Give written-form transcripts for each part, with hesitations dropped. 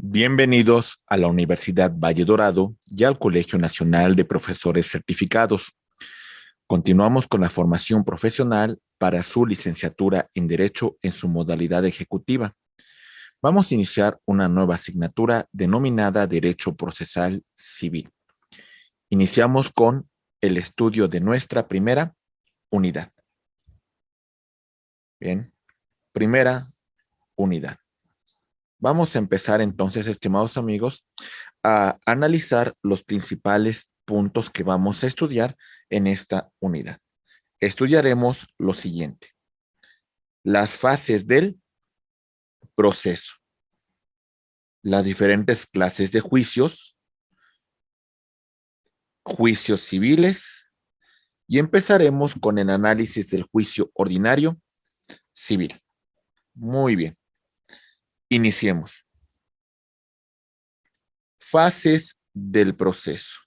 Bienvenidos a la Universidad Valle Dorado y al Colegio Nacional de Profesores Certificados. Continuamos con la formación profesional para su licenciatura en Derecho en su modalidad ejecutiva. Vamos a iniciar una nueva asignatura denominada Derecho Procesal Civil. Iniciamos con el estudio de nuestra primera unidad. Bien, primera unidad. Vamos a empezar entonces, estimados amigos, a analizar los principales puntos que vamos a estudiar en esta unidad. Estudiaremos lo siguiente: las fases del proceso, las diferentes clases de juicios, juicios civiles, y empezaremos con el análisis del juicio ordinario civil. Muy bien, iniciemos. Fases del proceso.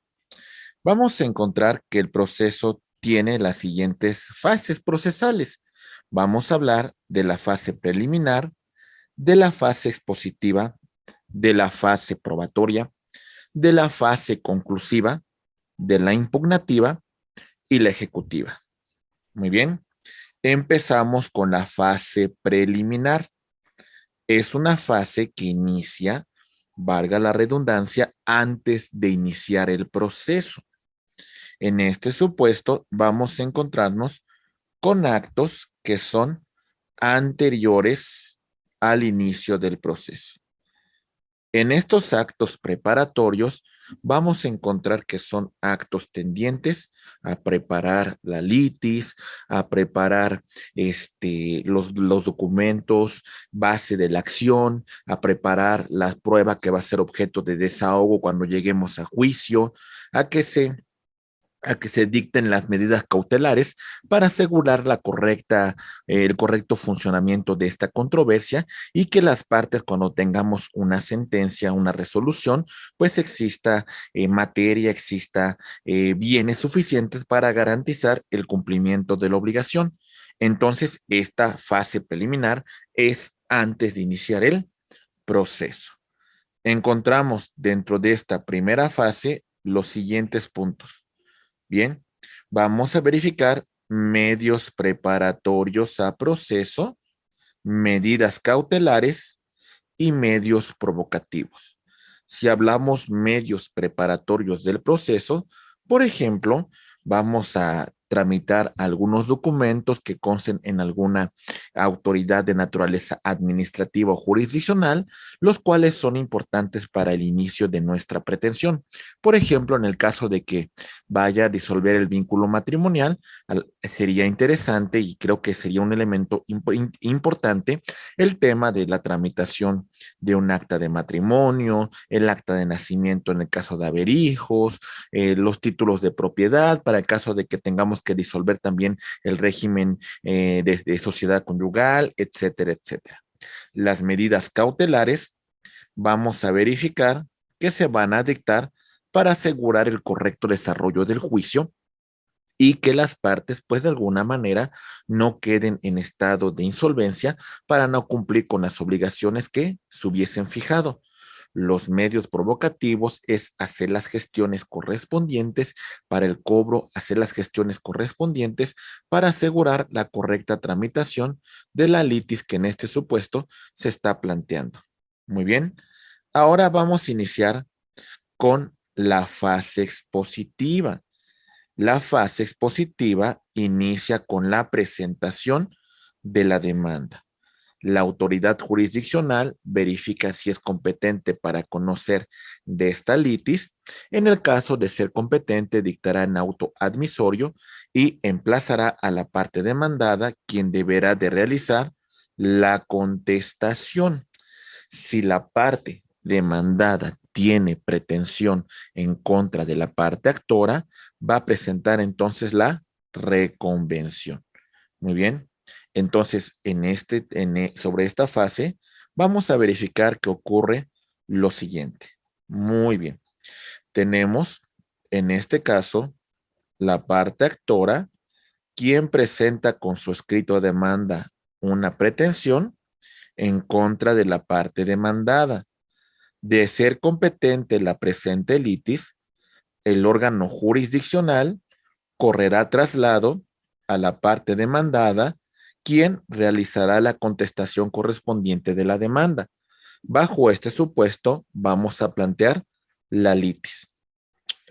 Vamos a encontrar que el proceso tiene las siguientes fases procesales. Vamos a hablar de la fase preliminar, de la fase expositiva, de la fase probatoria, de la fase conclusiva, de la impugnativa y la ejecutiva. Muy bien. Empezamos con la fase preliminar. Es una fase que inicia, valga la redundancia, antes de iniciar el proceso. En este supuesto, vamos a encontrarnos con actos que son anteriores al inicio del proceso. En estos actos preparatorios vamos a encontrar que son actos tendientes a preparar la litis, a preparar los documentos base de la acción, a preparar la prueba que va a ser objeto de desahogo cuando lleguemos a juicio, a que se dicten las medidas cautelares para asegurar el correcto funcionamiento de esta controversia y que las partes, cuando tengamos una sentencia, una resolución, pues exista materia, exista bienes suficientes para garantizar el cumplimiento de la obligación. Entonces, esta fase preliminar es antes de iniciar el proceso. Encontramos dentro de esta primera fase los siguientes puntos. Bien, vamos a verificar medios preparatorios a proceso, medidas cautelares y medios provocativos. Si hablamos medios preparatorios del proceso, por ejemplo, vamos a tramitar algunos documentos que consten en alguna autoridad de naturaleza administrativa o jurisdiccional, los cuales son importantes para el inicio de nuestra pretensión. Por ejemplo, en el caso de que vaya a disolver el vínculo matrimonial, sería interesante y creo que sería un elemento importante el tema de la tramitación de un acta de matrimonio, el acta de nacimiento en el caso de haber hijos, los títulos de propiedad para el caso de que tengamos que disolver también el régimen de sociedad conyugal, etcétera, etcétera. Las medidas cautelares vamos a verificar que se van a dictar para asegurar el correcto desarrollo del juicio y que las partes, pues de alguna manera, no queden en estado de insolvencia para no cumplir con las obligaciones que se hubiesen fijado. Los medios provocativos es hacer las gestiones correspondientes para el cobro, hacer las gestiones correspondientes para asegurar la correcta tramitación de la litis que en este supuesto se está planteando. Muy bien, ahora vamos a iniciar con la fase expositiva. La fase expositiva inicia con la presentación de la demanda. La autoridad jurisdiccional verifica si es competente para conocer de esta litis. En el caso de ser competente, dictará en auto admisorio y emplazará a la parte demandada, quien deberá de realizar la contestación. Si la parte demandada tiene pretensión en contra de la parte actora, va a presentar entonces la reconvención. Muy bien. Entonces, sobre esta fase, vamos a verificar que ocurre lo siguiente. Muy bien. Tenemos, en este caso, la parte actora, quien presenta con su escrito de demanda una pretensión en contra de la parte demandada. De ser competente la presente litis, el órgano jurisdiccional correrá traslado a la parte demandada, quien realizará la contestación correspondiente de la demanda. Bajo este supuesto, vamos a plantear la litis.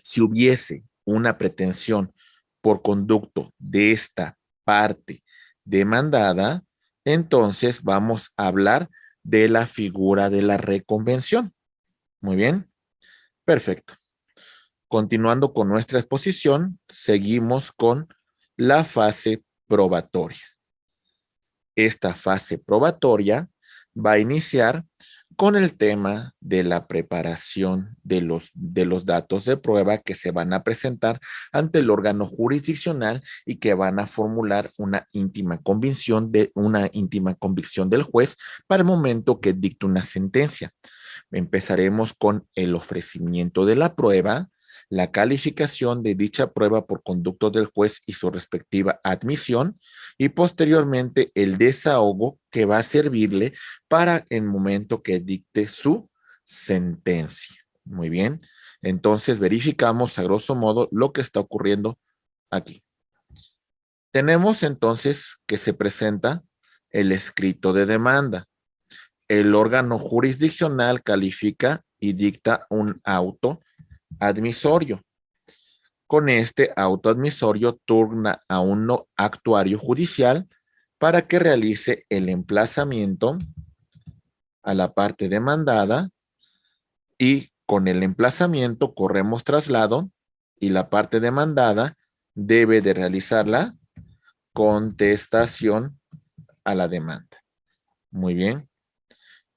Si hubiese una pretensión por conducto de esta parte demandada, entonces vamos a hablar de la figura de la reconvención. Muy bien, perfecto. Continuando con nuestra exposición, seguimos con la fase probatoria. Esta fase probatoria va a iniciar con el tema de la preparación de los datos de prueba que se van a presentar ante el órgano jurisdiccional y que van a formular una íntima convicción del juez para el momento que dicte una sentencia. Empezaremos con el ofrecimiento de la prueba, la calificación de dicha prueba por conducto del juez y su respectiva admisión, y posteriormente el desahogo que va a servirle para el momento que dicte su sentencia. Muy bien, entonces verificamos a grosso modo lo que está ocurriendo aquí. Tenemos entonces que se presenta el escrito de demanda. El órgano jurisdiccional califica y dicta un auto admisorio. Con este auto admisorio turna a un actuario judicial para que realice el emplazamiento a la parte demandada, y con el emplazamiento corremos traslado y la parte demandada debe de realizar la contestación a la demanda. Muy bien.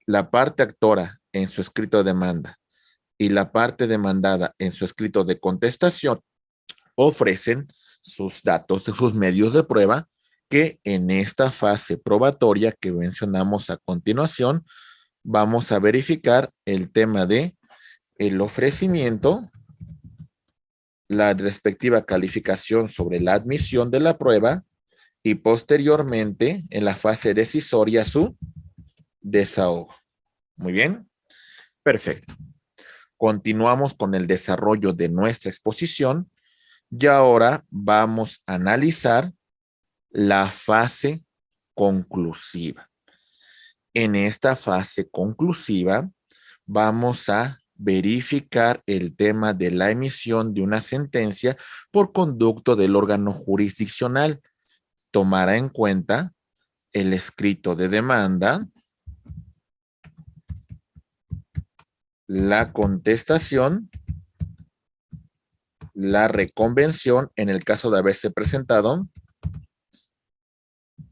La parte actora en su escrito de demanda y la parte demandada en su escrito de contestación ofrecen sus datos, sus medios de prueba, que en esta fase probatoria que mencionamos a continuación, vamos a verificar el tema de el ofrecimiento, la respectiva calificación sobre la admisión de la prueba y posteriormente en la fase decisoria su desahogo. Muy bien, perfecto. Continuamos con el desarrollo de nuestra exposición y ahora vamos a analizar la fase conclusiva. En esta fase conclusiva vamos a verificar el tema de la emisión de una sentencia por conducto del órgano jurisdiccional. Tomará en cuenta el escrito de demanda, la contestación, la reconvención en el caso de haberse presentado,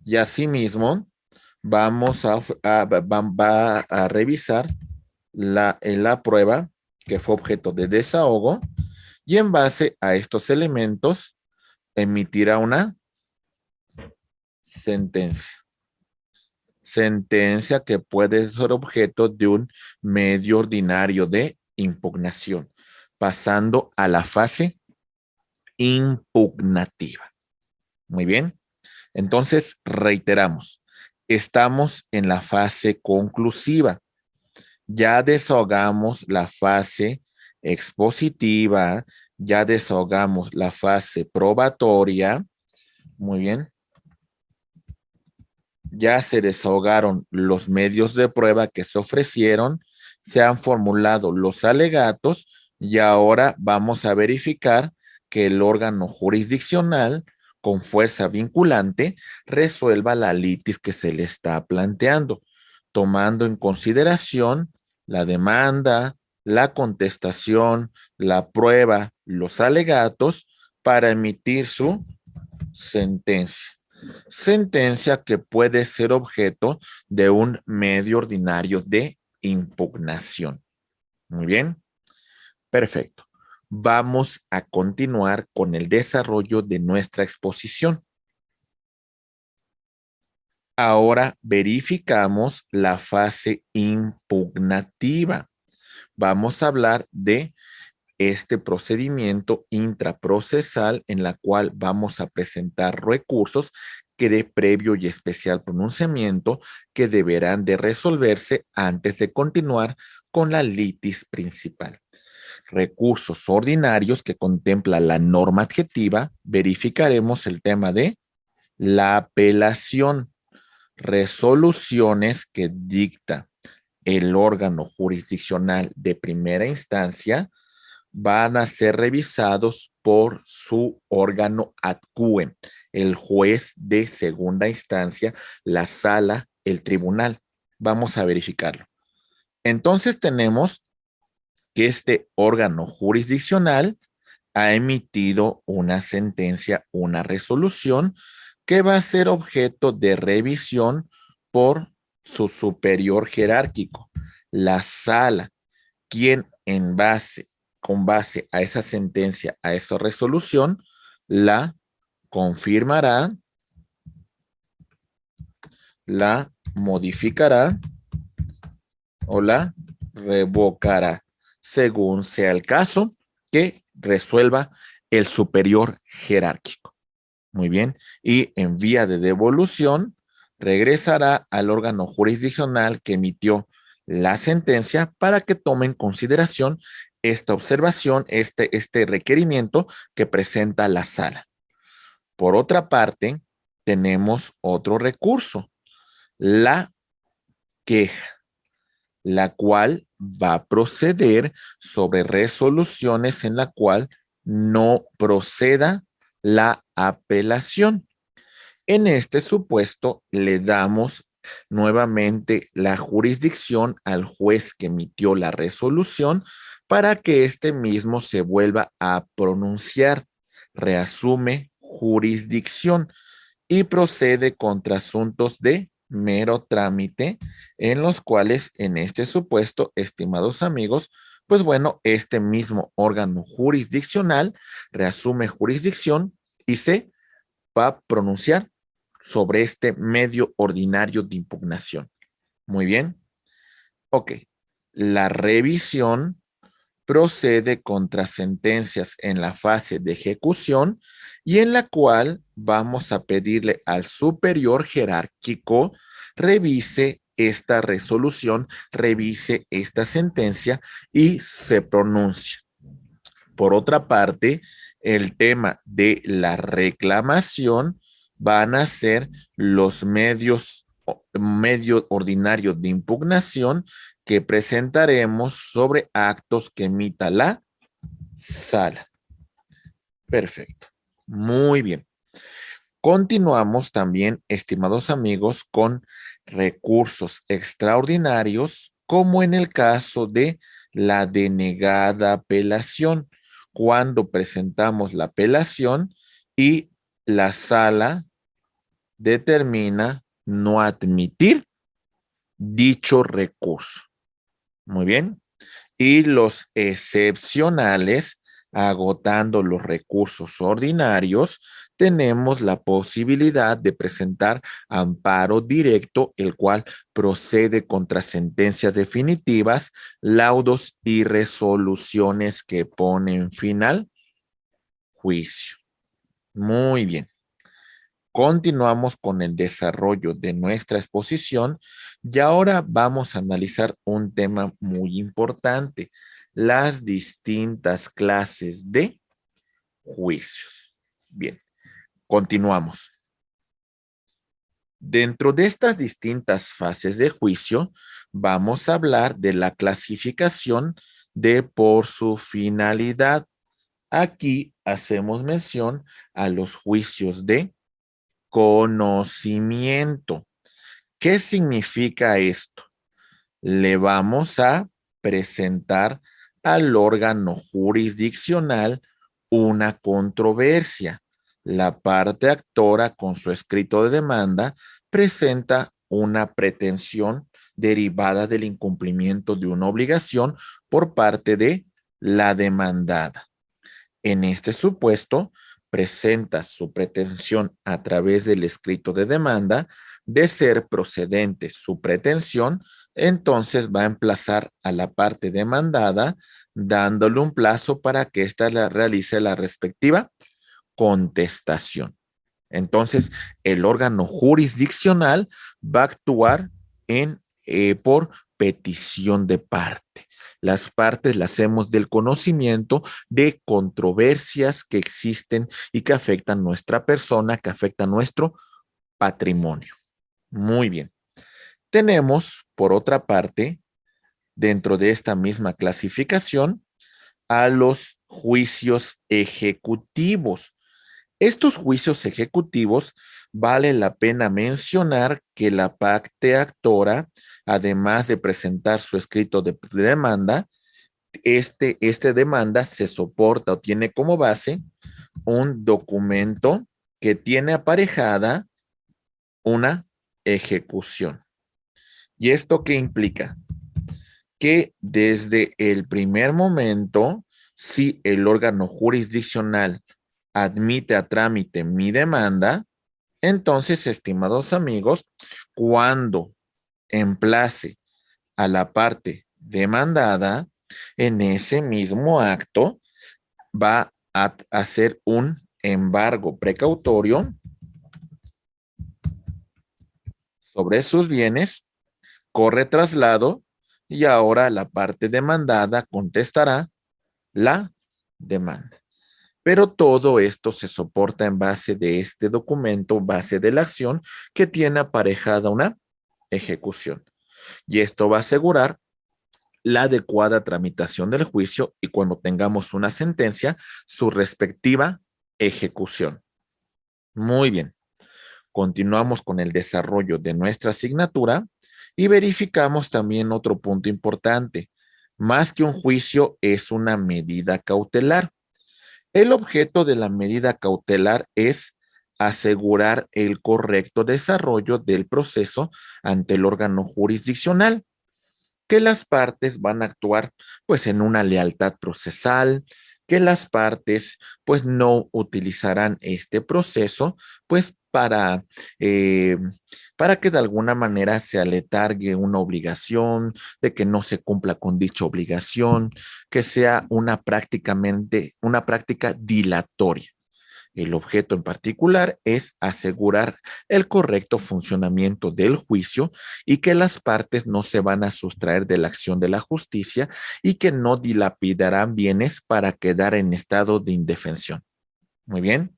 y asimismo vamos va a revisar la prueba que fue objeto de desahogo, y en base a estos elementos emitirá una sentencia. Sentencia que puede ser objeto de un medio ordinario de impugnación, pasando a la fase impugnativa. Muy bien. Entonces, reiteramos, estamos en la fase conclusiva. Ya desahogamos la fase expositiva, ya desahogamos la fase probatoria. Muy bien. Ya se desahogaron los medios de prueba que se ofrecieron, se han formulado los alegatos y ahora vamos a verificar que el órgano jurisdiccional con fuerza vinculante resuelva la litis que se le está planteando, tomando en consideración la demanda, la contestación, la prueba, los alegatos para emitir su sentencia. Sentencia que puede ser objeto de un medio ordinario de impugnación. Muy bien, perfecto. Vamos a continuar con el desarrollo de nuestra exposición. Ahora verificamos la fase impugnativa. Vamos a hablar de este procedimiento intraprocesal en la cual vamos a presentar recursos que de previo y especial pronunciamiento que deberán de resolverse antes de continuar con la litis principal. Recursos ordinarios que contempla la norma adjetiva, verificaremos el tema de la apelación, resoluciones que dicta el órgano jurisdiccional de primera instancia van a ser revisados por su órgano ad quem, el juez de segunda instancia, la sala, el tribunal. Vamos a verificarlo. Entonces tenemos que este órgano jurisdiccional ha emitido una sentencia, una resolución que va a ser objeto de revisión por su superior jerárquico, la sala, quien con base a esa sentencia, a esa resolución, la confirmará, la modificará o la revocará, según sea el caso que resuelva el superior jerárquico. Muy bien. Y en vía de devolución, regresará al órgano jurisdiccional que emitió la sentencia para que tome en consideración esta observación, este requerimiento que presenta la sala. Por otra parte, tenemos otro recurso, la queja, la cual va a proceder sobre resoluciones en la cual no proceda la apelación. En este supuesto, le damos nuevamente la jurisdicción al juez que emitió la resolución para que éste mismo se vuelva a pronunciar, reasume jurisdicción y procede contra asuntos de mero trámite en los cuales, en este supuesto, estimados amigos, pues bueno, este mismo órgano jurisdiccional reasume jurisdicción y se va a pronunciar sobre este medio ordinario de impugnación. Muy bien. Ok. La revisión procede contra sentencias en la fase de ejecución y en la cual vamos a pedirle al superior jerárquico revise esta resolución, revise esta sentencia y se pronuncie. Por otra parte, el tema de la reclamación van a ser los medio ordinario de impugnación que presentaremos sobre actos que emita la sala. Perfecto. Muy bien. Continuamos también, estimados amigos, con recursos extraordinarios, como en el caso de la denegada apelación, cuando presentamos la apelación y la sala determina no admitir dicho recurso. Muy bien. Y los excepcionales, agotando los recursos ordinarios, tenemos la posibilidad de presentar amparo directo, el cual procede contra sentencias definitivas, laudos y resoluciones que ponen fin al juicio. Muy bien. Continuamos con el desarrollo de nuestra exposición y ahora vamos a analizar un tema muy importante, las distintas clases de juicios. Bien, continuamos. Dentro de estas distintas fases de juicio, vamos a hablar de la clasificación de por su finalidad. Aquí hacemos mención a los juicios de conocimiento. ¿Qué significa esto? Le vamos a presentar al órgano jurisdiccional una controversia. La parte actora, con su escrito de demanda, presenta una pretensión derivada del incumplimiento de una obligación por parte de la demandada. En este supuesto, presenta su pretensión a través del escrito de demanda. De ser procedente su pretensión, entonces va a emplazar a la parte demandada dándole un plazo para que ésta realice la respectiva contestación. Entonces, el órgano jurisdiccional va a actuar por petición de parte. Las partes las hacemos del conocimiento de controversias que existen y que afectan nuestra persona, que afectan nuestro patrimonio. Muy bien. Tenemos, por otra parte, dentro de esta misma clasificación, a los juicios ejecutivos. Estos juicios ejecutivos vale la pena mencionar que la parte actora, además de presentar su escrito de demanda, este demanda se soporta o tiene como base un documento que tiene aparejada una ejecución. ¿Y esto qué implica? Que desde el primer momento, si el órgano jurisdiccional admite a trámite mi demanda, entonces, estimados amigos, cuando emplace a la parte demandada, en ese mismo acto va a hacer un embargo precautorio sobre sus bienes, corre traslado y ahora la parte demandada contestará la demanda. Pero todo esto se soporta en base de este documento, base de la acción que tiene aparejada una ejecución. Y esto va a asegurar la adecuada tramitación del juicio y cuando tengamos una sentencia, su respectiva ejecución. Muy bien. Continuamos con el desarrollo de nuestra asignatura y verificamos también otro punto importante. Más que un juicio, es una medida cautelar. El objeto de la medida cautelar es asegurar el correcto desarrollo del proceso ante el órgano jurisdiccional, que las partes van a actuar pues en una lealtad procesal, que las partes pues no utilizarán este proceso pues para que de alguna manera se aletargue una obligación, de que no se cumpla con dicha obligación, que sea una práctica dilatoria. El objeto en particular es asegurar el correcto funcionamiento del juicio y que las partes no se van a sustraer de la acción de la justicia y que no dilapidarán bienes para quedar en estado de indefensión. Muy bien.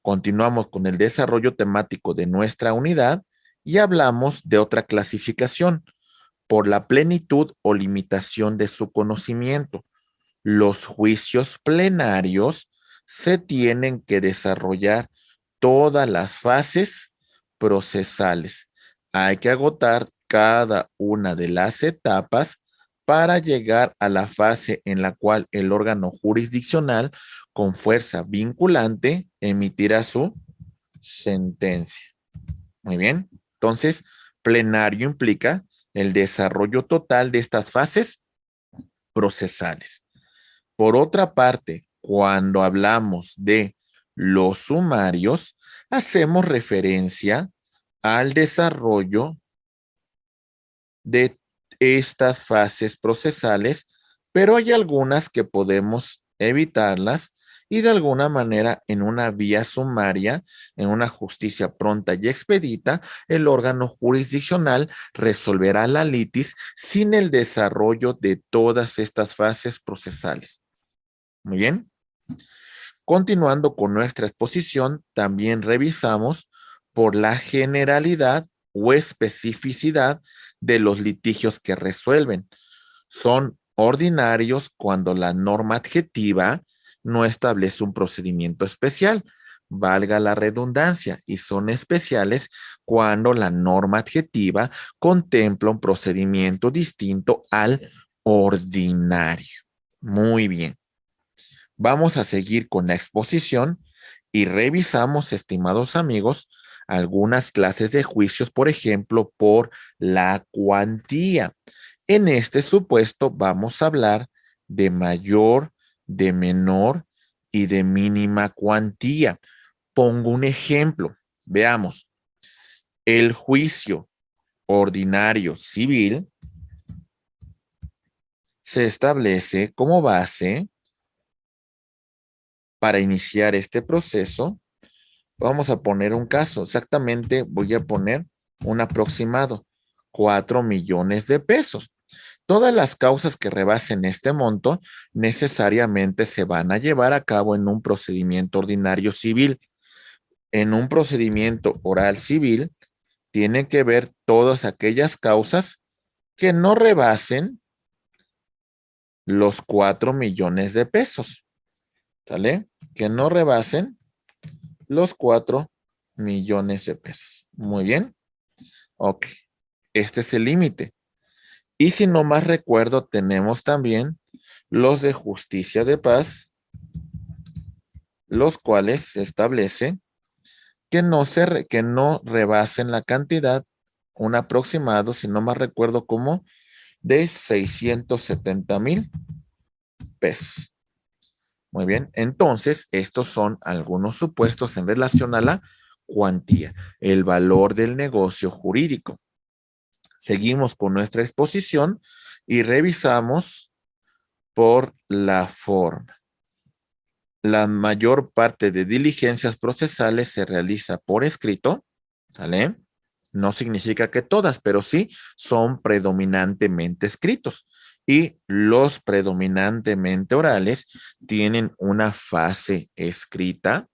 Continuamos con el desarrollo temático de nuestra unidad y hablamos de otra clasificación por la plenitud o limitación de su conocimiento. Los juicios plenarios se tienen que desarrollar todas las fases procesales. Hay que agotar cada una de las etapas para llegar a la fase en la cual el órgano jurisdiccional con fuerza vinculante emitirá su sentencia. Muy bien. Entonces, plenario implica el desarrollo total de estas fases procesales. Por otra parte, cuando hablamos de los sumarios, hacemos referencia al desarrollo de estas fases procesales, pero hay algunas que podemos evitarlas y de alguna manera en una vía sumaria, en una justicia pronta y expedita, el órgano jurisdiccional resolverá la litis sin el desarrollo de todas estas fases procesales. Muy bien. Continuando con nuestra exposición, también revisamos por la generalidad o especificidad de los litigios que resuelven. Son ordinarios cuando la norma adjetiva no establece un procedimiento especial, valga la redundancia, y son especiales cuando la norma adjetiva contempla un procedimiento distinto al ordinario. Muy bien. Vamos a seguir con la exposición y revisamos, estimados amigos, algunas clases de juicios, por ejemplo, por la cuantía. En este supuesto vamos a hablar de mayor, de menor y de mínima cuantía. Pongo un ejemplo. Veamos. El juicio ordinario civil se establece como base para iniciar este proceso. Vamos a poner un caso. Exactamente voy a poner un aproximado. 4 millones de pesos. Todas las causas que rebasen este monto necesariamente se van a llevar a cabo en un procedimiento ordinario civil. En un procedimiento oral civil, tiene que ver todas aquellas causas que no rebasen los 4 millones de pesos. ¿Sale? Que no rebasen los 4 millones de pesos. Muy bien. Ok. Este es el límite. Y si no más recuerdo, tenemos también los de justicia de paz, los cuales se establece que no rebasen la cantidad, un aproximado, si no más recuerdo, como de 670,000 pesos. Muy bien, entonces estos son algunos supuestos en relación a la cuantía, el valor del negocio jurídico. Seguimos con nuestra exposición y revisamos por la forma. La mayor parte de diligencias procesales se realiza por escrito, ¿sale? No significa que todas, pero sí son predominantemente escritos. Y los predominantemente orales tienen una fase escrita,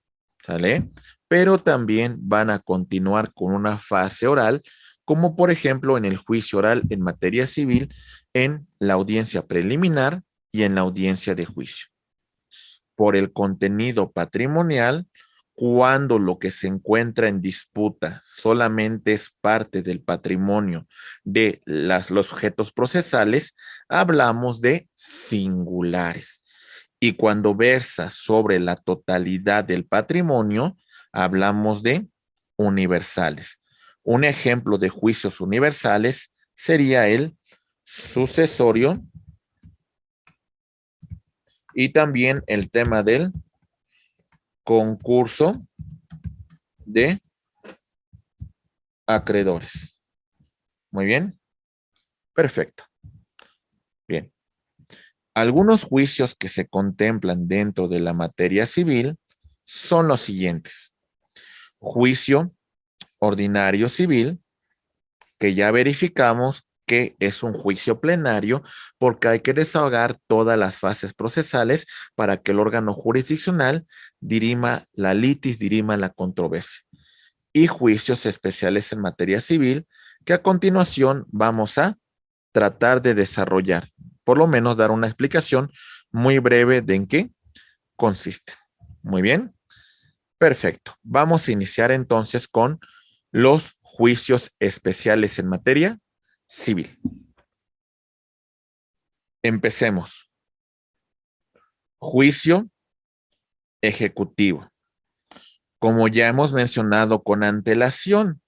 ¿sale? Pero también van a continuar con una fase oral, como por ejemplo en el juicio oral en materia civil, en la audiencia preliminar y en la audiencia de juicio. Por el contenido patrimonial, cuando lo que se encuentra en disputa solamente es parte del patrimonio de los sujetos procesales, hablamos de singulares. Y cuando versa sobre la totalidad del patrimonio, hablamos de universales. Un ejemplo de juicios universales sería el sucesorio y también el tema del concurso de acreedores. Muy bien, perfecto. Bien. Algunos juicios que se contemplan dentro de la materia civil son los siguientes. Juicio ordinario civil, que ya verificamos que es un juicio plenario porque hay que desahogar todas las fases procesales para que el órgano jurisdiccional dirima la litis, dirima la controversia. Y juicios especiales en materia civil, que a continuación vamos a tratar de desarrollar, por lo menos dar una explicación muy breve de en qué consiste. Muy bien, perfecto. Vamos a iniciar entonces con los juicios especiales en materia civil. Empecemos. Juicio ejecutivo. Como ya hemos mencionado con antelación,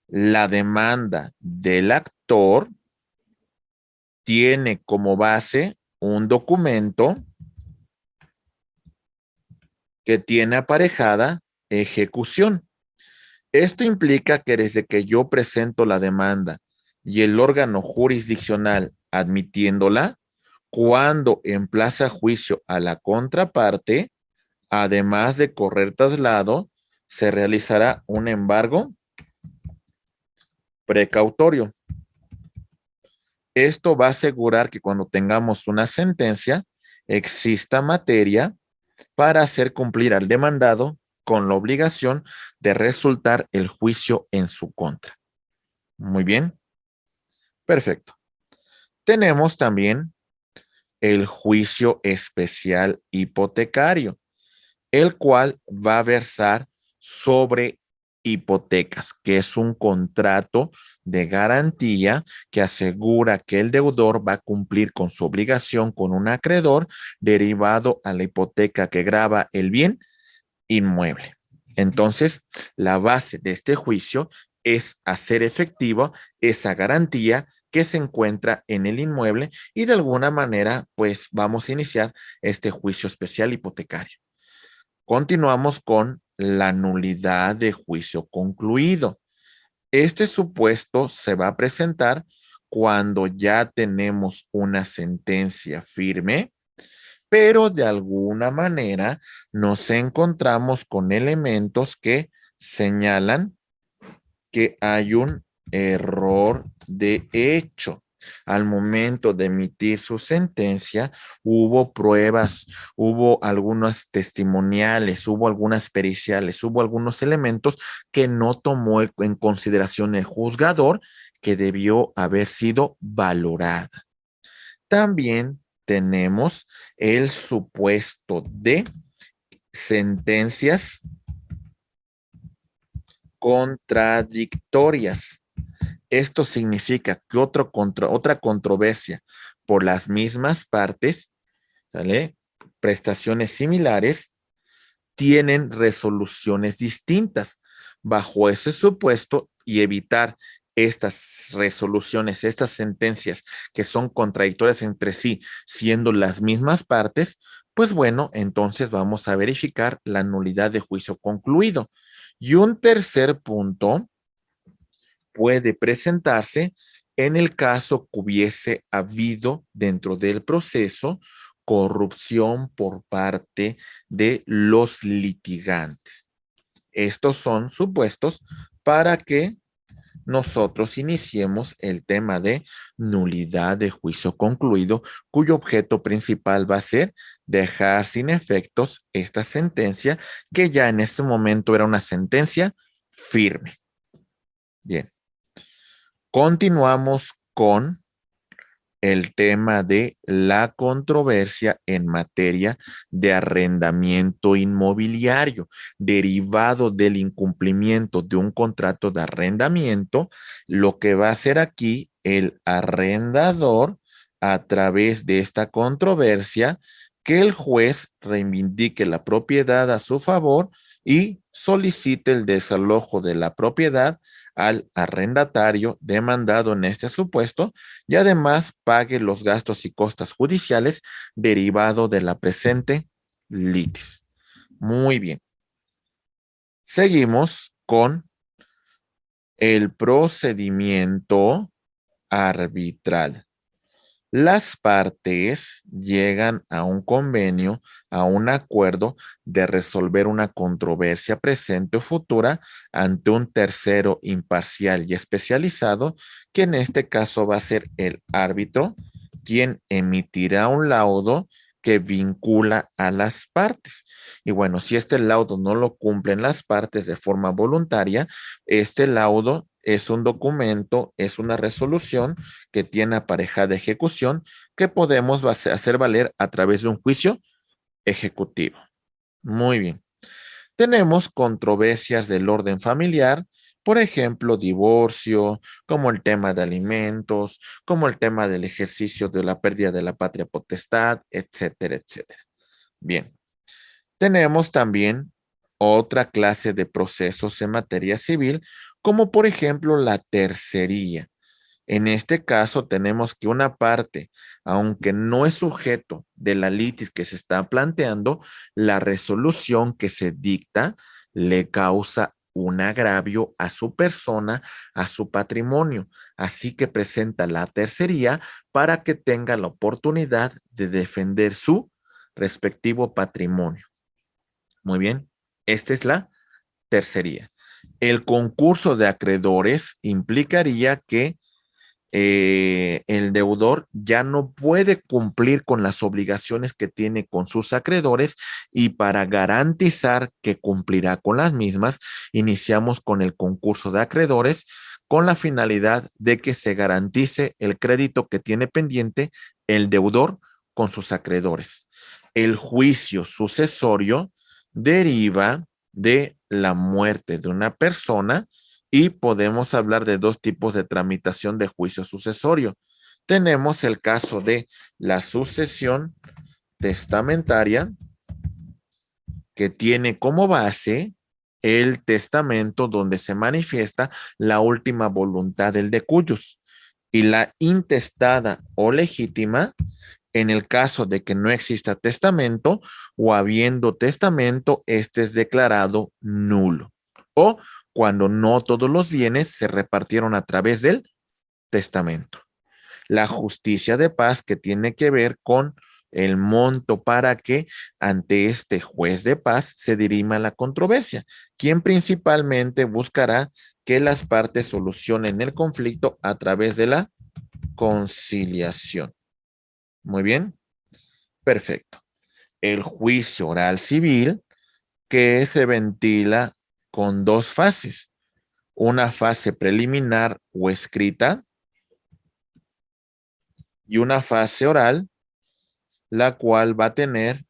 la demanda del actor tiene como base un documento que tiene aparejada ejecución. Esto implica que desde que yo presento la demanda y el órgano jurisdiccional admitiéndola, cuando emplaza juicio a la contraparte, además de correr traslado, se realizará un embargo precautorio. Esto va a asegurar que cuando tengamos una sentencia, exista materia para hacer cumplir al demandado con la obligación de resultar el juicio en su contra. Muy bien, perfecto. Tenemos también el juicio especial hipotecario, el cual va a versar sobre hipotecas, que es un contrato de garantía que asegura que el deudor va a cumplir con su obligación con un acreedor derivado a la hipoteca que grava el bien inmueble. Entonces, la base de este juicio es hacer efectivo esa garantía que se encuentra en el inmueble y de alguna manera, pues vamos a iniciar este juicio especial hipotecario. Continuamos con la nulidad de juicio concluido. Este supuesto se va a presentar cuando ya tenemos una sentencia firme, pero de alguna manera nos encontramos con elementos que señalan que hay un error de hecho. Al momento de emitir su sentencia, hubo pruebas, hubo algunas testimoniales, hubo algunas periciales, hubo algunos elementos que no tomó en consideración el juzgador que debió haber sido valorada. También tenemos el supuesto de sentencias contradictorias. Esto significa que otra controversia por las mismas partes, ¿sale? Prestaciones similares, tienen resoluciones distintas. Bajo ese supuesto y evitar estas resoluciones, estas sentencias que son contradictorias entre sí, siendo las mismas partes, pues bueno, entonces vamos a verificar la nulidad de juicio concluido. Y un tercer punto puede presentarse en el caso que hubiese habido dentro del proceso corrupción por parte de los litigantes. Estos son supuestos para que nosotros iniciemos el tema de nulidad de juicio concluido, cuyo objeto principal va a ser dejar sin efectos esta sentencia, que ya en ese momento era una sentencia firme. Bien. Continuamos con el tema de la controversia en materia de arrendamiento inmobiliario, derivado del incumplimiento de un contrato de arrendamiento. Lo que va a hacer aquí el arrendador a través de esta controversia, que el juez reivindique la propiedad a su favor y solicite el desalojo de la propiedad al arrendatario demandado en este supuesto, y además pague los gastos y costas judiciales derivado de la presente litis. Muy bien. Seguimos con el procedimiento arbitral. Las partes llegan a un convenio, a un acuerdo de resolver una controversia presente o futura ante un tercero imparcial y especializado, que en este caso va a ser el árbitro, quien emitirá un laudo que vincula a las partes. Y bueno, si este laudo no lo cumplen las partes de forma voluntaria, este laudo es un documento, es una resolución que tiene aparejada ejecución, que podemos hacer valer a través de un juicio ejecutivo. Muy bien. Tenemos controversias del orden familiar, por ejemplo, divorcio, como el tema de alimentos, como el tema del ejercicio de la pérdida de la patria potestad, etcétera, etcétera. Bien. Tenemos también otra clase de procesos en materia civil, como por ejemplo la tercería. En este caso tenemos que una parte, aunque no es sujeto de la litis que se está planteando, la resolución que se dicta le causa un agravio a su persona, a su patrimonio. Así que presenta la tercería para que tenga la oportunidad de defender su respectivo patrimonio. Muy bien, esta es la tercería. El concurso de acreedores implicaría que el deudor ya no puede cumplir con las obligaciones que tiene con sus acreedores, y para garantizar que cumplirá con las mismas, iniciamos con el concurso de acreedores con la finalidad de que se garantice el crédito que tiene pendiente el deudor con sus acreedores. El juicio sucesorio deriva de la muerte de una persona, y podemos hablar de dos tipos de tramitación de juicio sucesorio. Tenemos el caso de la sucesión testamentaria, que tiene como base el testamento donde se manifiesta la última voluntad del decuyos, y la intestada o legítima en el caso de que no exista testamento, o habiendo testamento, este es declarado nulo, o cuando no todos los bienes se repartieron a través del testamento. La justicia de paz, que tiene que ver con el monto para que ante este juez de paz se dirima la controversia, quien principalmente buscará que las partes solucionen el conflicto a través de la conciliación. Muy bien, perfecto. El juicio oral civil que se ventila con dos fases. Una fase preliminar o escrita y una fase oral, la cual va a tener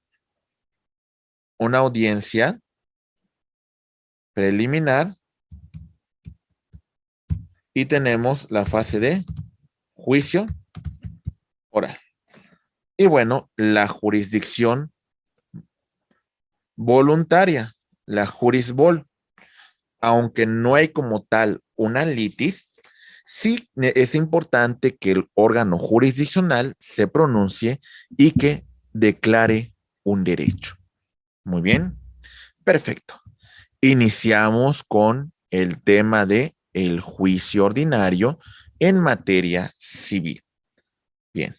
una audiencia preliminar y tenemos la fase de juicio oral. Y bueno, la jurisdicción voluntaria, la jurisvol, aunque no hay como tal una litis, sí es importante que el órgano jurisdiccional se pronuncie y que declare un derecho. Muy bien, perfecto. Iniciamos con el tema de el juicio ordinario en materia civil. Bien,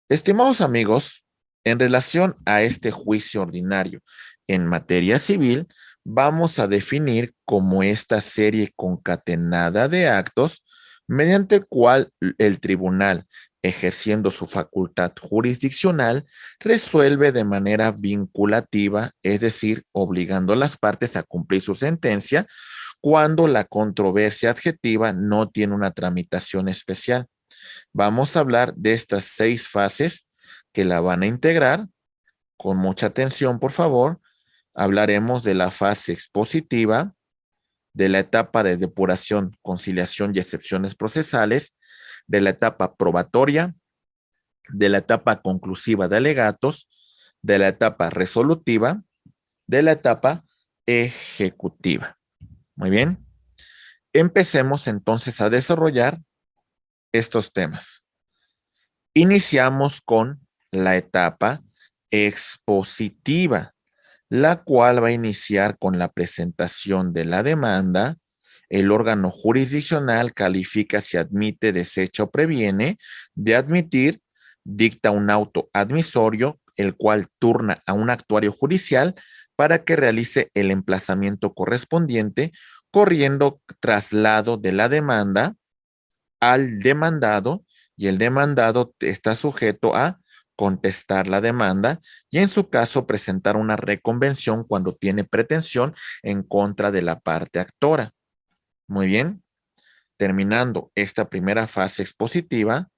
estimados amigos, en relación a este juicio ordinario en materia civil, vamos a definir como esta serie concatenada de actos mediante el cual el tribunal, ejerciendo su facultad jurisdiccional, resuelve de manera vinculativa, es decir, obligando a las partes a cumplir su sentencia cuando la controversia adjetiva no tiene una tramitación especial. Vamos a hablar de estas 6 fases que la van a integrar. Con mucha atención, por favor. Hablaremos de la fase expositiva, de la etapa de depuración, conciliación y excepciones procesales, de la etapa probatoria, de la etapa conclusiva de alegatos, de la etapa resolutiva, de la etapa ejecutiva. Muy bien. Empecemos entonces a desarrollar estos temas. Iniciamos con la etapa expositiva, la cual va a iniciar con la presentación de la demanda. El órgano jurisdiccional califica si admite, desecha o previene. De admitir, dicta un auto admisorio, el cual turna a un actuario judicial para que realice el emplazamiento correspondiente, corriendo traslado de la demanda al demandado, y el demandado está sujeto a contestar la demanda y en su caso presentar una reconvención cuando tiene pretensión en contra de la parte actora. Muy bien, terminando esta primera fase expositiva,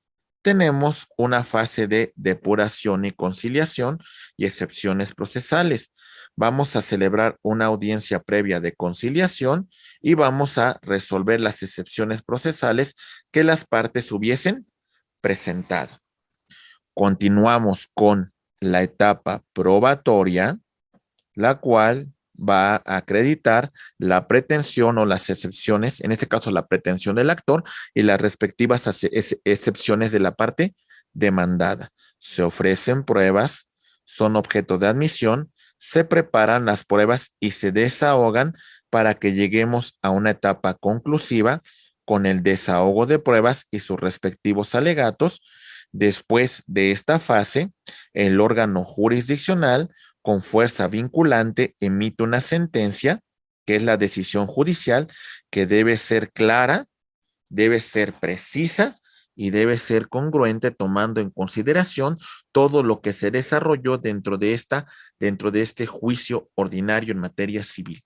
tenemos una fase de depuración y conciliación y excepciones procesales. Vamos a celebrar una audiencia previa de conciliación y vamos a resolver las excepciones procesales que las partes hubiesen presentado. Continuamos con la etapa probatoria, la cual va a acreditar la pretensión o las excepciones, en este caso la pretensión del actor y las respectivas excepciones de la parte demandada. Se ofrecen pruebas, son objeto de admisión, se preparan las pruebas y se desahogan para que lleguemos a una etapa conclusiva con el desahogo de pruebas y sus respectivos alegatos. Después de esta fase, el órgano jurisdiccional con fuerza vinculante emite una sentencia, que es la decisión judicial, que debe ser clara, debe ser precisa y debe ser congruente tomando en consideración todo lo que se desarrolló dentro de este juicio ordinario en materia civil.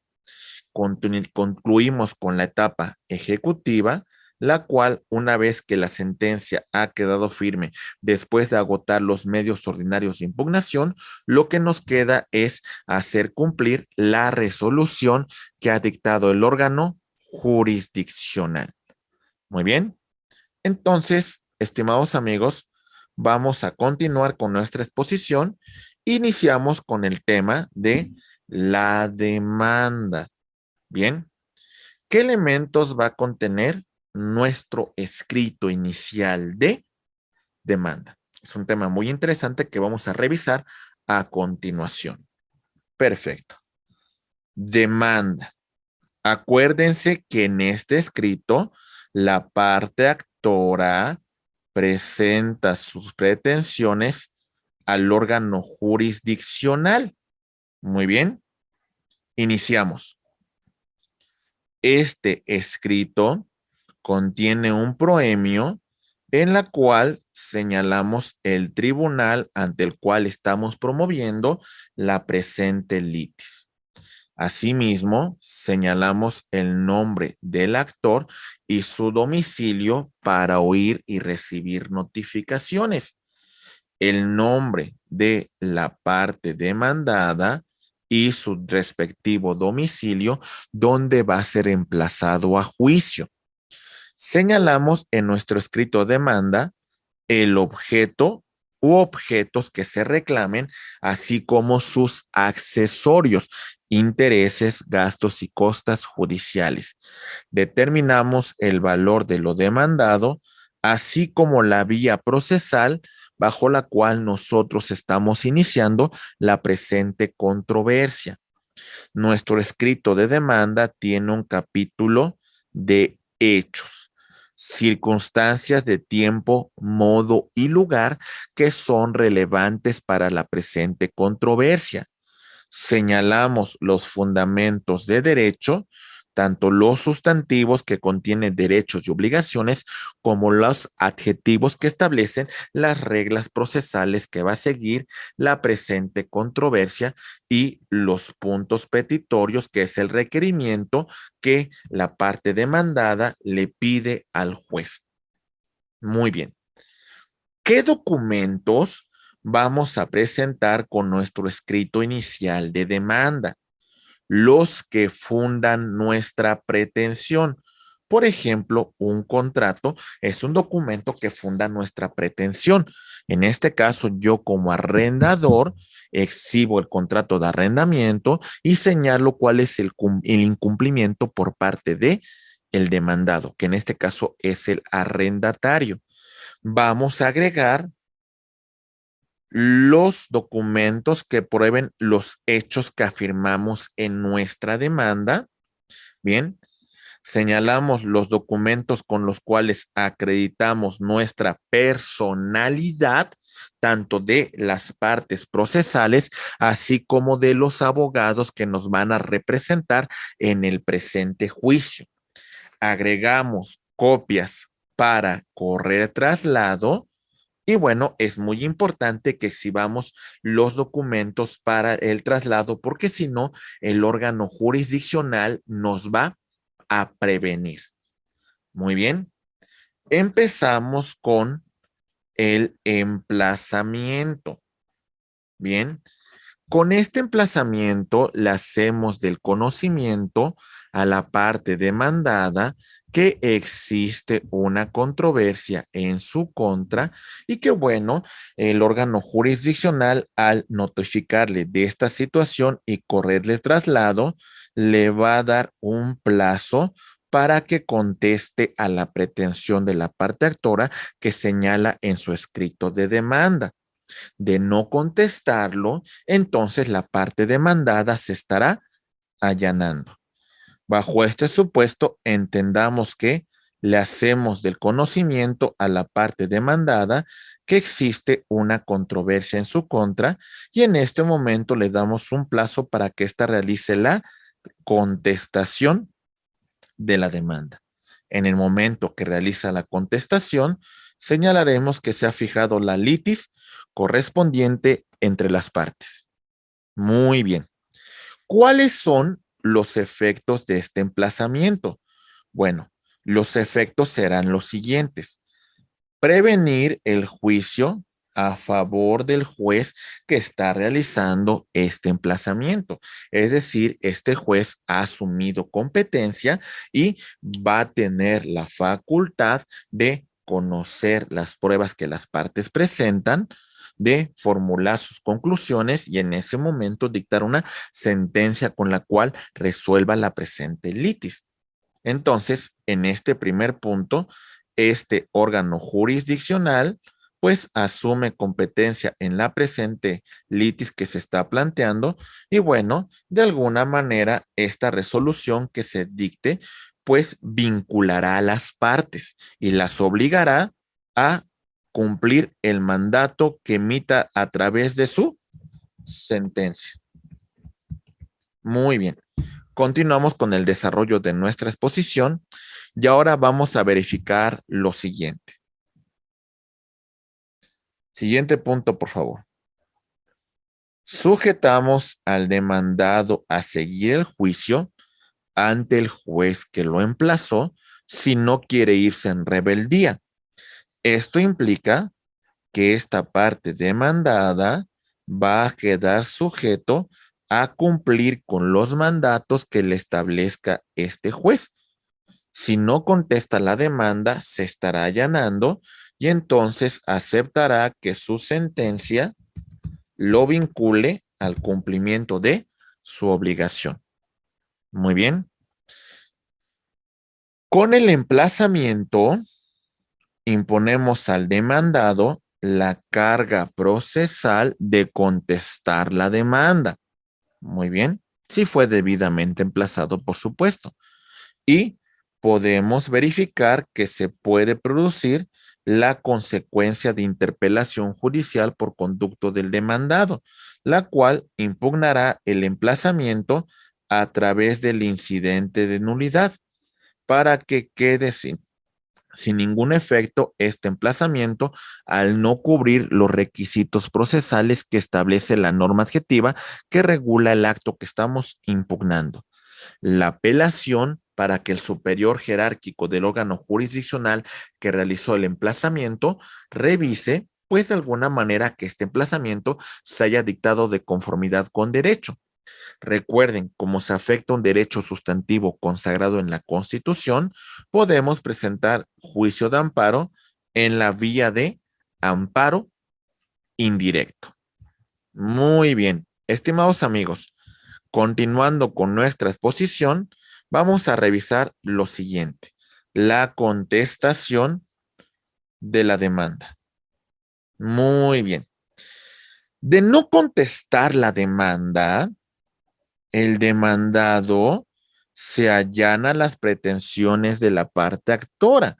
Concluimos con la etapa ejecutiva, la cual, una vez que la sentencia ha quedado firme después de agotar los medios ordinarios de impugnación, lo que nos queda es hacer cumplir la resolución que ha dictado el órgano jurisdiccional. Muy bien. Entonces, estimados amigos, vamos a continuar con nuestra exposición. Iniciamos con el tema de la demanda. Bien, ¿qué elementos va a contener nuestro escrito inicial de demanda? Es un tema muy interesante que vamos a revisar a continuación. Perfecto. Demanda. Acuérdense que en este escrito la parte actora presenta sus pretensiones al órgano jurisdiccional. Muy bien. Iniciamos. Este escrito contiene un proemio en la cual señalamos el tribunal ante el cual estamos promoviendo la presente litis. Asimismo, señalamos el nombre del actor y su domicilio para oír y recibir notificaciones, el nombre de la parte demandada y su respectivo domicilio donde va a ser emplazado a juicio. Señalamos en nuestro escrito demanda el objeto u objetos que se reclamen, así como sus accesorios, intereses, gastos y costas judiciales. Determinamos el valor de lo demandado, así como la vía procesal bajo la cual nosotros estamos iniciando la presente controversia. Nuestro escrito de demanda tiene un capítulo de hechos, circunstancias de tiempo, modo y lugar que son relevantes para la presente controversia. Señalamos los fundamentos de derecho, tanto los sustantivos que contienen derechos y obligaciones, como los adjetivos que establecen las reglas procesales que va a seguir la presente controversia y los puntos petitorios, que es el requerimiento que la parte demandada le pide al juez. Muy bien. ¿Qué documentos vamos a presentar con nuestro escrito inicial de demanda? Los que fundan nuestra pretensión. Por ejemplo, un contrato es un documento que funda nuestra pretensión. En este caso, yo como arrendador exhibo el contrato de arrendamiento y señalo cuál es el incumplimiento por parte de el demandado, que en este caso es el arrendatario. Vamos a agregar los documentos que prueben los hechos que afirmamos en nuestra demanda. Bien, señalamos los documentos con los cuales acreditamos nuestra personalidad, tanto de las partes procesales, así como de los abogados que nos van a representar en el presente juicio. Agregamos copias para correr traslado. Y bueno, es muy importante que exhibamos los documentos para el traslado, porque si no, el órgano jurisdiccional nos va a prevenir. Muy bien. Empezamos con el emplazamiento. Bien. Con este emplazamiento le hacemos del conocimiento a la parte demandada que existe una controversia en su contra y que, bueno, el órgano jurisdiccional, al notificarle de esta situación y correrle traslado, le va a dar un plazo para que conteste a la pretensión de la parte actora que señala en su escrito de demanda. De no contestarlo, entonces la parte demandada se estará allanando. Bajo este supuesto, entendamos que le hacemos del conocimiento a la parte demandada que existe una controversia en su contra y en este momento le damos un plazo para que ésta realice la contestación de la demanda. En el momento que realiza la contestación, señalaremos que se ha fijado la litis correspondiente entre las partes. Muy bien. ¿Cuáles son los efectos de este emplazamiento? Bueno, los efectos serán los siguientes. Prevenir el juicio a favor del juez que está realizando este emplazamiento. Es decir, este juez ha asumido competencia y va a tener la facultad de conocer las pruebas que las partes presentan, de formular sus conclusiones y en ese momento dictar una sentencia con la cual resuelva la presente litis. Entonces, en este primer punto, este órgano jurisdiccional pues asume competencia en la presente litis que se está planteando y bueno, de alguna manera esta resolución que se dicte pues vinculará a las partes y las obligará a cumplir el mandato que emita a través de su sentencia. Muy bien. Continuamos con el desarrollo de nuestra exposición y ahora vamos a verificar lo siguiente. Siguiente punto, por favor. Sujetamos al demandado a seguir el juicio ante el juez que lo emplazó si no quiere irse en rebeldía. Esto implica que esta parte demandada va a quedar sujeto a cumplir con los mandatos que le establezca este juez. Si no contesta la demanda, se estará allanando y entonces aceptará que su sentencia lo vincule al cumplimiento de su obligación. Muy bien. Con el emplazamiento, imponemos al demandado la carga procesal de contestar la demanda. Muy bien. Si fue debidamente emplazado, por supuesto. Y podemos verificar que se puede producir la consecuencia de interpelación judicial por conducto del demandado, la cual impugnará el emplazamiento a través del incidente de nulidad para que quede sin ningún efecto este emplazamiento al no cubrir los requisitos procesales que establece la norma adjetiva que regula el acto que estamos impugnando. La apelación para que el superior jerárquico del órgano jurisdiccional que realizó el emplazamiento revise, pues de alguna manera que este emplazamiento se haya dictado de conformidad con derecho. Recuerden, como se afecta un derecho sustantivo consagrado en la Constitución, podemos presentar juicio de amparo en la vía de amparo indirecto. Muy bien, estimados amigos, continuando con nuestra exposición, vamos a revisar lo siguiente: la contestación de la demanda. Muy bien. De no contestar la demanda, el demandado se allana las pretensiones de la parte actora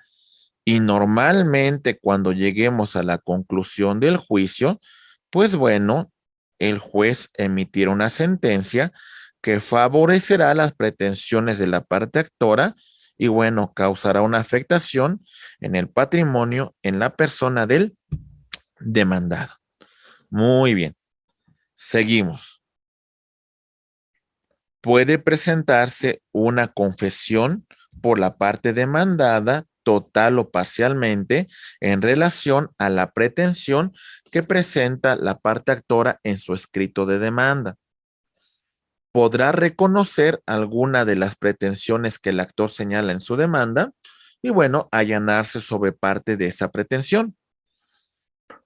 y normalmente cuando lleguemos a la conclusión del juicio, pues bueno, el juez emitirá una sentencia que favorecerá las pretensiones de la parte actora y bueno, causará una afectación en el patrimonio en la persona del demandado. Muy bien, seguimos. Puede presentarse una confesión por la parte demandada, total o parcialmente, en relación a la pretensión que presenta la parte actora en su escrito de demanda. Podrá reconocer alguna de las pretensiones que el actor señala en su demanda y, bueno, allanarse sobre parte de esa pretensión.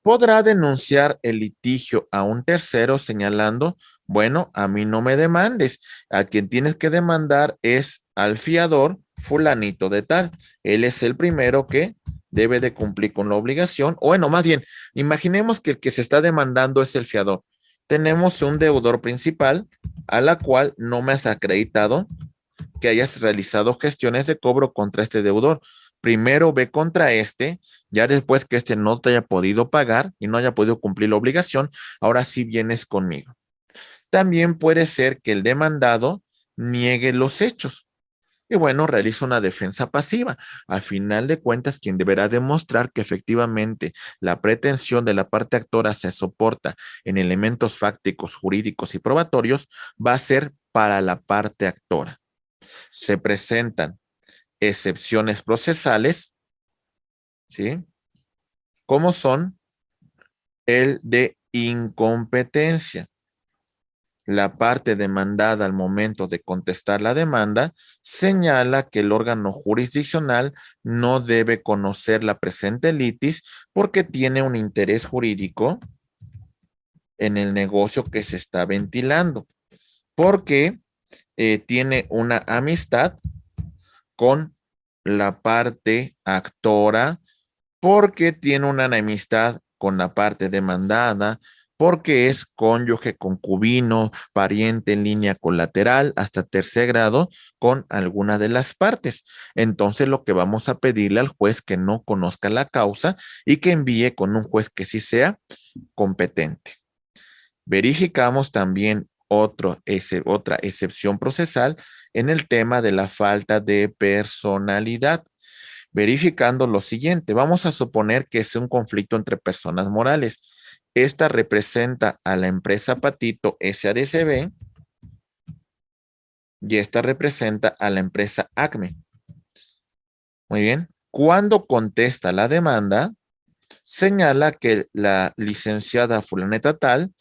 Podrá denunciar el litigio a un tercero señalando, bueno, a mí no me demandes, a quien tienes que demandar es al fiador fulanito de tal. Él es el primero que debe de cumplir con la obligación. O bueno, más bien, imaginemos que el que se está demandando es el fiador. Tenemos un deudor principal a la cual no me has acreditado que hayas realizado gestiones de cobro contra este deudor. Primero ve contra este, ya después que este no te haya podido pagar y no haya podido cumplir la obligación, ahora sí vienes conmigo. También puede ser que el demandado niegue los hechos y bueno, realiza una defensa pasiva. Al final de cuentas, quien deberá demostrar que efectivamente la pretensión de la parte actora se soporta en elementos fácticos, jurídicos y probatorios va a ser para la parte actora. Se presentan excepciones procesales, ¿sí? Como son el de incompetencia. La parte demandada al momento de contestar la demanda señala que el órgano jurisdiccional no debe conocer la presente litis porque tiene un interés jurídico en el negocio que se está ventilando, porque tiene una amistad con la parte actora, porque tiene una enemistad con la parte demandada, porque es cónyuge, concubino, pariente en línea colateral, hasta tercer grado con alguna de las partes. Entonces lo que vamos a pedirle al juez que no conozca la causa y que envíe con un juez que sí sea competente. Verificamos también otra excepción procesal en el tema de la falta de personalidad. Verificando lo siguiente, vamos a suponer que es un conflicto entre personas morales. Esta representa a la empresa Patito SADCB y esta representa a la empresa Acme. Muy bien. Cuando contesta la demanda, señala que la licenciada fulaneta tal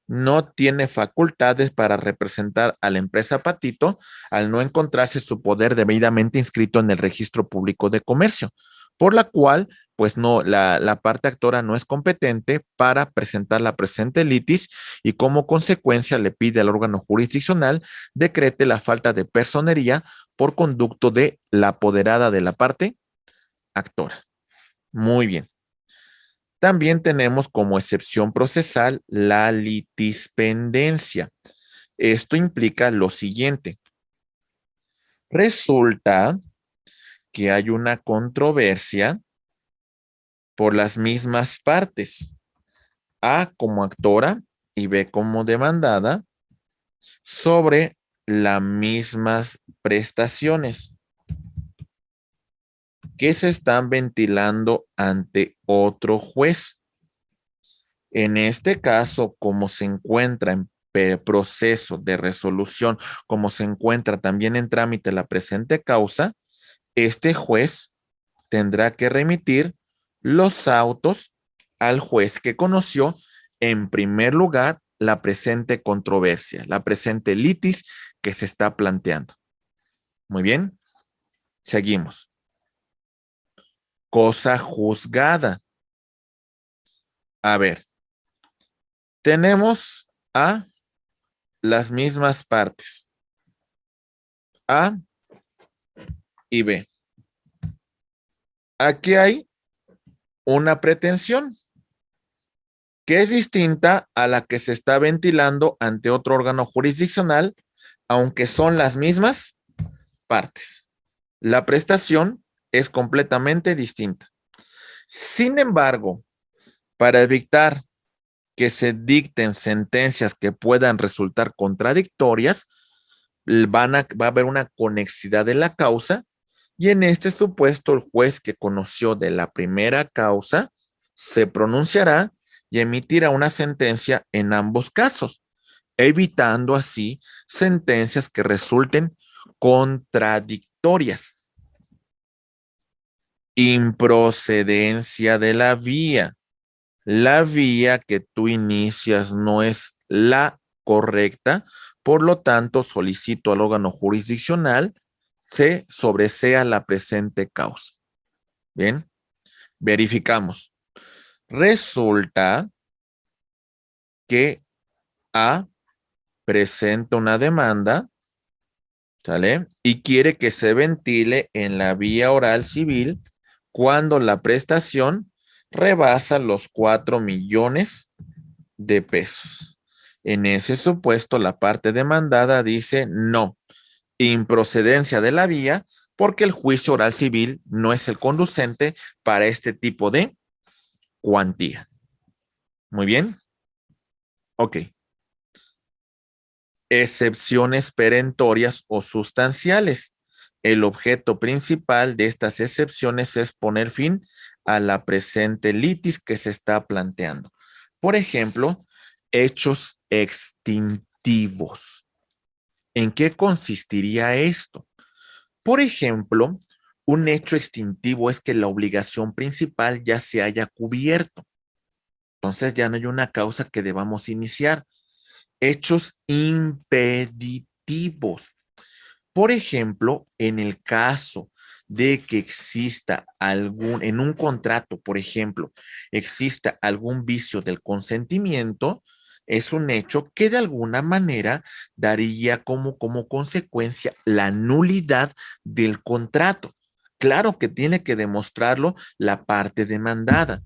no tiene facultades para representar a la empresa Patito al no encontrarse su poder debidamente inscrito en el registro público de comercio, por la cual, pues no, la parte actora no es competente para presentar la presente litis y como consecuencia le pide al órgano jurisdiccional decrete la falta de personería por conducto de la apoderada de la parte actora. Muy bien. También tenemos como excepción procesal la litispendencia. Esto implica lo siguiente. Resulta que hay una controversia por las mismas partes, A como actora y B como demandada, sobre las mismas prestaciones que se están ventilando ante otro juez. En este caso, como se encuentra en proceso de resolución, como se encuentra también en trámite la presente causa, este juez tendrá que remitir los autos al juez que conoció en primer lugar la presente controversia, la presente litis que se está planteando. Muy bien, seguimos. Cosa juzgada. A ver, tenemos a las mismas partes, A y B. Aquí hay una pretensión que es distinta a la que se está ventilando ante otro órgano jurisdiccional, aunque son las mismas partes. La prestación es completamente distinta. Sin embargo, para evitar que se dicten sentencias que puedan resultar contradictorias, va a haber una conexidad de la causa y en este supuesto el juez que conoció de la primera causa se pronunciará y emitirá una sentencia en ambos casos, evitando así sentencias que resulten contradictorias. Improcedencia de la vía. La vía que tú inicias no es la correcta, por lo tanto solicito al órgano jurisdiccional se sobresea la presente causa. Bien, verificamos. Resulta que A presenta una demanda, ¿sale? Y quiere que se ventile en la vía oral civil cuando la prestación rebasa los 4 millones de pesos. En ese supuesto, la parte demandada dice no, improcedencia de la vía, porque el juicio oral civil no es el conducente para este tipo de cuantía. Muy bien. Ok. Excepciones perentorias o sustanciales. El objeto principal de estas excepciones es poner fin a la presente litis que se está planteando. Por ejemplo, hechos extintivos. ¿En qué consistiría esto? Por ejemplo, un hecho extintivo es que la obligación principal ya se haya cubierto. Entonces ya no hay una causa que debamos iniciar. Hechos impeditivos. Por ejemplo, en el caso de que exista en un contrato, por ejemplo, exista algún vicio del consentimiento, es un hecho que de alguna manera daría como consecuencia la nulidad del contrato. Claro que tiene que demostrarlo la parte demandada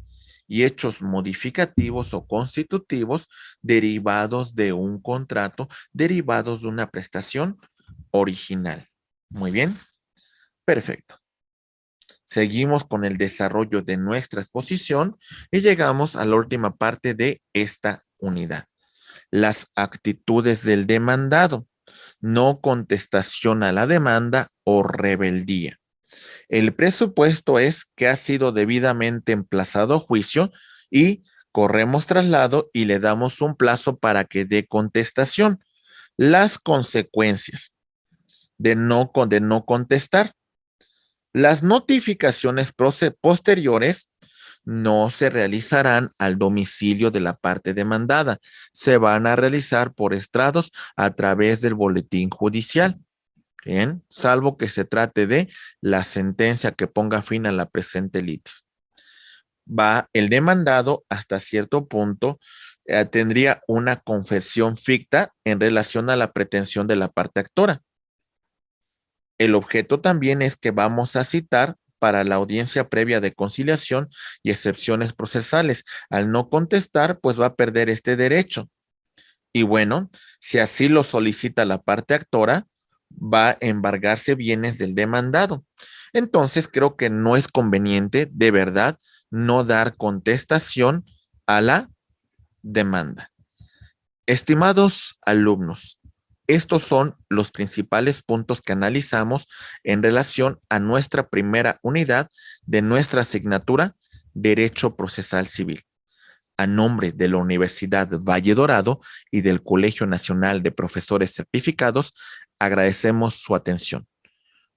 y hechos modificativos o constitutivos derivados de un contrato, derivados de una prestación original. Muy bien, perfecto. Seguimos con el desarrollo de nuestra exposición y llegamos a la última parte de esta unidad. Las actitudes del demandado, no contestación a la demanda o rebeldía. El presupuesto es que ha sido debidamente emplazado a juicio y corremos traslado y le damos un plazo para que dé contestación. Las consecuencias de no contestar. Las notificaciones posteriores no se realizarán al domicilio de la parte demandada. Se van a realizar por estrados a través del boletín judicial. Bien, salvo que se trate de la sentencia que ponga fin a la presente litis. Va el demandado hasta cierto punto, tendría una confesión ficta en relación a la pretensión de la parte actora. El objeto también es que vamos a citar para la audiencia previa de conciliación y excepciones procesales. Al no contestar, pues va a perder este derecho. Y bueno, si así lo solicita la parte actora, va a embargarse bienes del demandado. Entonces, creo que no es conveniente, de verdad, no dar contestación a la demanda. Estimados alumnos, estos son los principales puntos que analizamos en relación a nuestra primera unidad de nuestra asignatura Derecho Procesal Civil. A nombre de la Universidad Valle Dorado y del Colegio Nacional de Profesores Certificados, agradecemos su atención.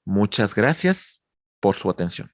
Muchas gracias por su atención.